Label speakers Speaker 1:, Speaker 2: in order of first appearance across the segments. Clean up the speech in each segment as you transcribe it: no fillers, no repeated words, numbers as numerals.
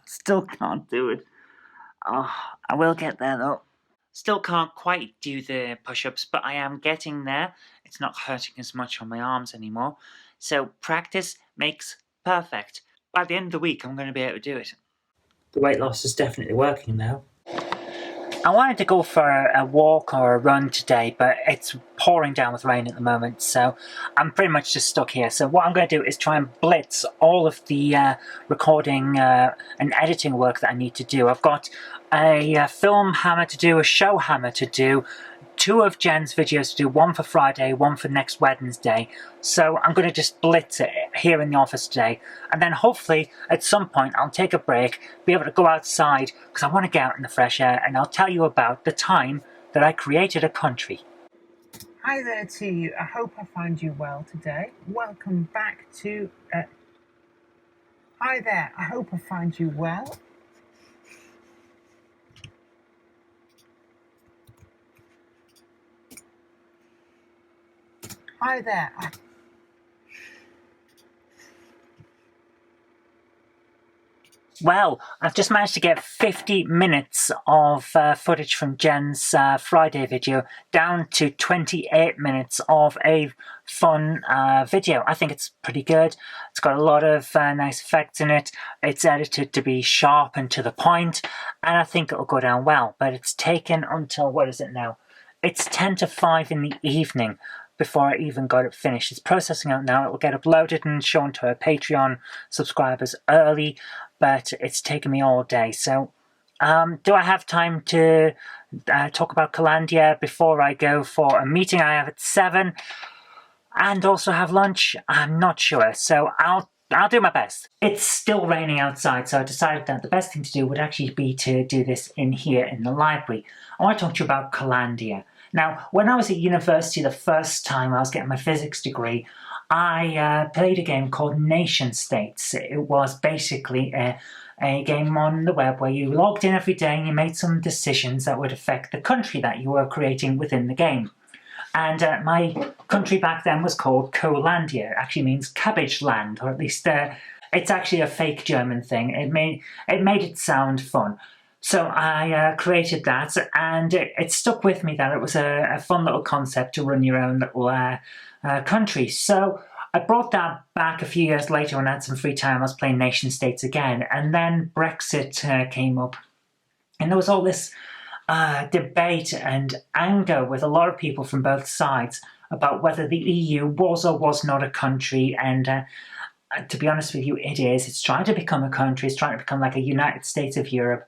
Speaker 1: Still can't do it. Oh, I will get there though. Still can't quite do the push-ups, but I am getting there. It's not hurting as much on my arms anymore. So practice makes perfect. By the end of the week, I'm going to be able to do it. The weight loss is definitely working now. I wanted to go for a walk or a run today, but it's pouring down with rain at the moment, so I'm pretty much just stuck here. So what I'm going to do is try and blitz all of the recording and editing work that I need to do. I've got a film hammer to do, a show hammer to do, 2 of Jen's videos to do, 1 for Friday, 1 for next Wednesday. So I'm going to just blitz it here in the office today. And then hopefully at some point I'll take a break, be able to go outside because I want to get out in the fresh air, and I'll tell you about the time that I created a country.
Speaker 2: Hi there to you. I hope I find you well today. Welcome back to... Hi there. I hope I find you well. Hi there.
Speaker 1: Well, I've just managed to get 50 minutes of footage from Jen's Friday video down to 28 minutes of a fun video. I think it's pretty good. It's got a lot of nice effects in it. It's edited to be sharp and to the point, and I think it'll go down well. But it's taken until, what is it now? It's 10 to 5 in the evening before I even got it finished. It's processing out now. It will get uploaded and shown to our Patreon subscribers early, but it's taken me all day. So do I have time to talk about Kohlandia before I go for a meeting I have at 7 and also have lunch? I'm not sure, so I'll do my best. It's still raining outside, so I decided that the best thing to do would actually be to do this in here in the library. I want to talk to you about Kohlandia. Now, when I was at university the first time I was getting my physics degree, I played a game called Nation States. It was basically a game on the web where you logged in every day and you made some decisions that would affect the country that you were creating within the game. And my country back then was called Kohlandia. It actually means cabbage land, or at least it's actually a fake German thing. It made it sound fun. So I created that, and it stuck with me that it was a fun little concept to run your own little country. So I brought that back a few years later when I had some free time. I was playing Nation States again, and then Brexit came up. And there was all this debate and anger with a lot of people from both sides about whether the EU was or was not a country, and to be honest with you, it is. It's trying to become a country. It's trying to become like a United States of Europe.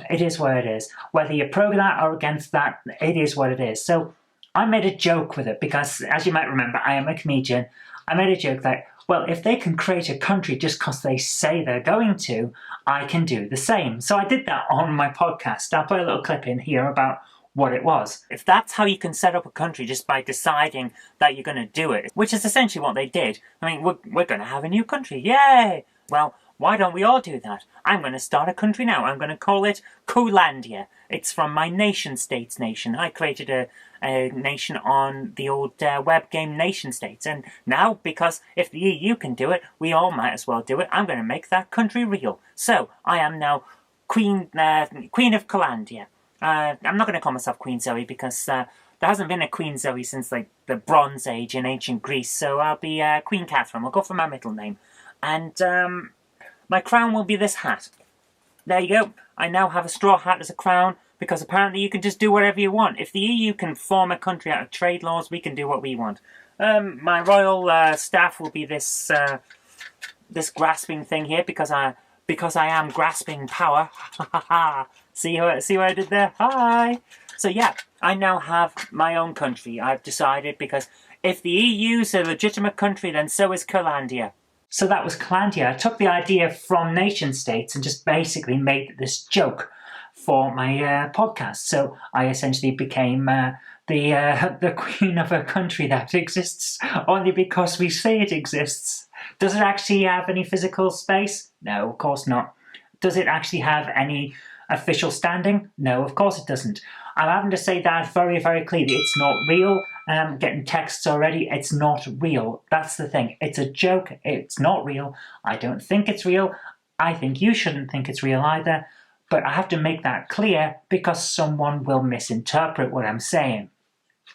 Speaker 1: It is what it is. Whether you're pro that or against that, it is what it is. So I made a joke with it because, as you might remember, I am a comedian. I made a joke that, well, if they can create a country just because they say they're going to, I can do the same. So I did that on my podcast. I'll put a little clip in here about what it was. If that's how you can set up a country, just by deciding that you're going to do it, which is essentially what they did. I mean, we're going to have a new country. Yay! Well, why don't we all do that? I'm going to start a country now. I'm going to call it Kohlandia. It's from my Nation States nation. I created a nation on the old web game Nation States. And now, because if the EU can do it, we all might as well do it. I'm going to make that country real. So, I am now Queen of Kohlandia. I'm not going to call myself Queen Zoe because there hasn't been a Queen Zoe since like the Bronze Age in ancient Greece. So I'll be Queen Catherine. We'll go for my middle name. And my crown will be this hat. There you go. I now have a straw hat as a crown because apparently you can just do whatever you want. If the EU can form a country out of trade laws, we can do what we want. My royal staff will be this this grasping thing here because I am grasping power. See what I did there? Hi. So yeah, I now have my own country. I've decided because if the EU's a legitimate country, then so is Kohlandia. So that was Kohlandia. I took the idea from Nation States and just basically made this joke for my podcast. So I essentially became the queen of a country that exists only because we say it exists. Does it actually have any physical space? No, of course not. Does it actually have any official standing? No, of course it doesn't. I'm having to say that very, very clearly. It's not real. I'm getting texts already. It's not real. That's the thing. It's a joke. It's not real. I don't think it's real. I think you shouldn't think it's real either, but I have to make that clear because someone will misinterpret what I'm saying.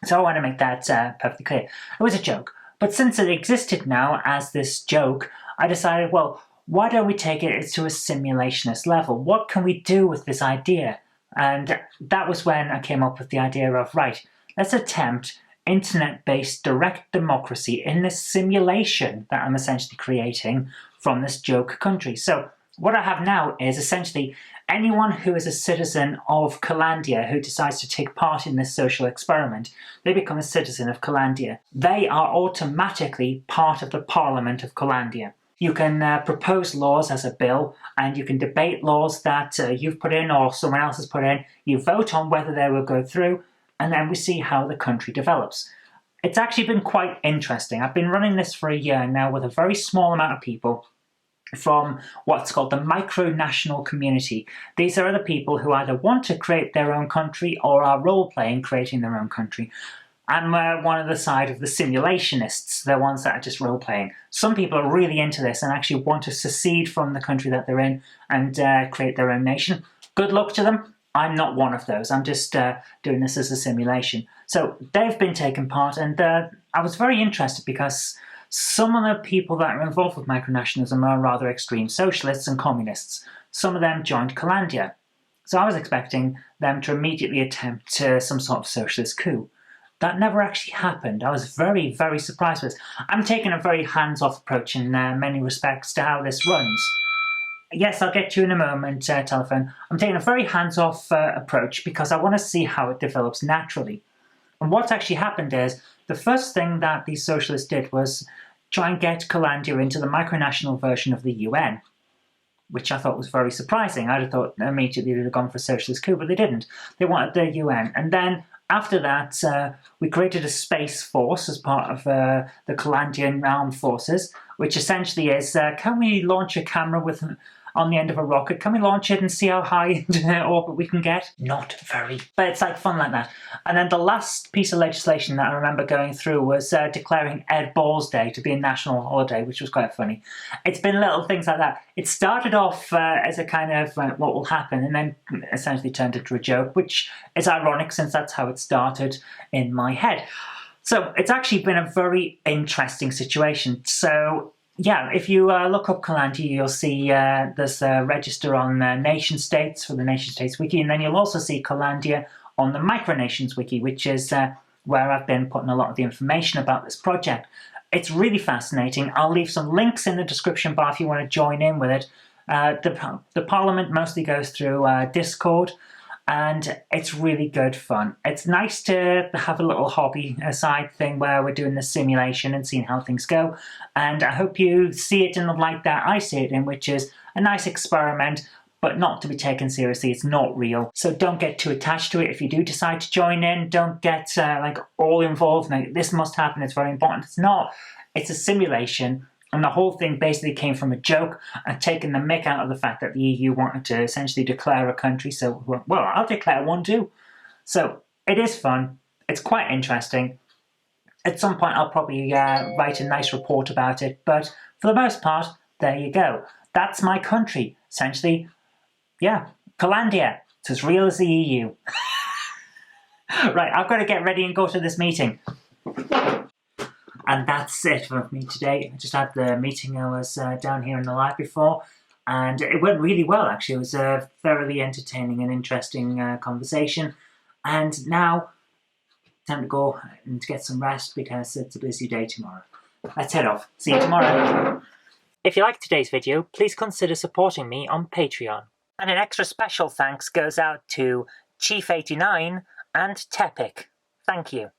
Speaker 1: So I want to make that perfectly clear. It was a joke, but since it existed now as this joke, I decided, well, why don't we take it to a simulationist level? What can we do with this idea? And that was when I came up with the idea of, right, let's attempt internet-based direct democracy in this simulation that I'm essentially creating from this joke country. So what I have now is essentially anyone who is a citizen of Kohlandia who decides to take part in this social experiment, they become a citizen of Kohlandia. They are automatically part of the Parliament of Kohlandia. You can propose laws as a bill, and you can debate laws that you've put in or someone else has put in. You vote on whether they will go through, and then we see how the country develops. It's actually been quite interesting. I've been running this for a year now with a very small amount of people from what's called the micro-national community. These are the people who either want to create their own country or are role-playing creating their own country. I'm one of the side of the simulationists, the ones that are just role-playing. Some people are really into this and actually want to secede from the country that they're in and create their own nation. Good luck to them. I'm not one of those. I'm just doing this as a simulation. So they've been taking part, and I was very interested because some of the people that are involved with micronationalism are rather extreme socialists and communists. Some of them joined Kohlandia. So I was expecting them to immediately attempt some sort of socialist coup. That never actually happened. I was very, very surprised with this. I'm taking a very hands-off approach in many respects to how this runs. Yes, I'll get to you in a moment, telephone. I'm taking a very hands-off approach because I want to see how it develops naturally. And what's actually happened is, the first thing that these socialists did was try and get Kohlandia into the micronational version of the UN, which I thought was very surprising. I'd have thought immediately they'd have gone for a socialist coup, but they didn't. They wanted the UN. And then after that, we created a space force as part of the Kohlandian armed forces, which essentially is, can we launch a camera on the end of a rocket? Can we launch it and see how high into orbit we can get? Not very. But it's like fun like that. And then the last piece of legislation that I remember going through was declaring Ed Balls Day to be a national holiday, which was quite funny. It's been little things like that. It started off as a kind of what will happen, and then essentially turned into a joke, which is ironic since that's how it started in my head. So it's actually been a very interesting situation. So yeah, if you look up Kohlandia, you'll see there's a register on nation states for the nation states wiki, and then you'll also see Kohlandia on the micronations wiki, which is where I've been putting a lot of the information about this project. It's really fascinating. I'll leave some links in the description bar if you want to join in with it. The Parliament mostly goes through Discord, and it's really good fun. It's nice to have a little hobby side thing where we're doing the simulation and seeing how things go, and I hope you see it in the light that I see it in, which is a nice experiment, but not to be taken seriously. It's not real, so don't get too attached to it. If you do decide to join in, don't get like all involved, like this must happen, it's very important. It's not. It's a simulation. And the whole thing basically came from a joke and taking the mick out of the fact that the EU wanted to essentially declare a country. So, well, I'll declare one too. So it is fun. It's quite interesting. At some point, I'll probably write a nice report about it. But for the most part, there you go. That's my country. Essentially, yeah, Kohlandia. It's as real as the EU. Right, I've got to get ready and go to this meeting. And that's it for me today. I just had the meeting. I was down here in the library for, and it went really well, actually. It was a thoroughly entertaining and interesting conversation. And now, time to go and to get some rest because it's a busy day tomorrow. Let's head off. See you tomorrow. If you liked today's video, please consider supporting me on Patreon. And an extra special thanks goes out to Chief89 and Tepic. Thank you.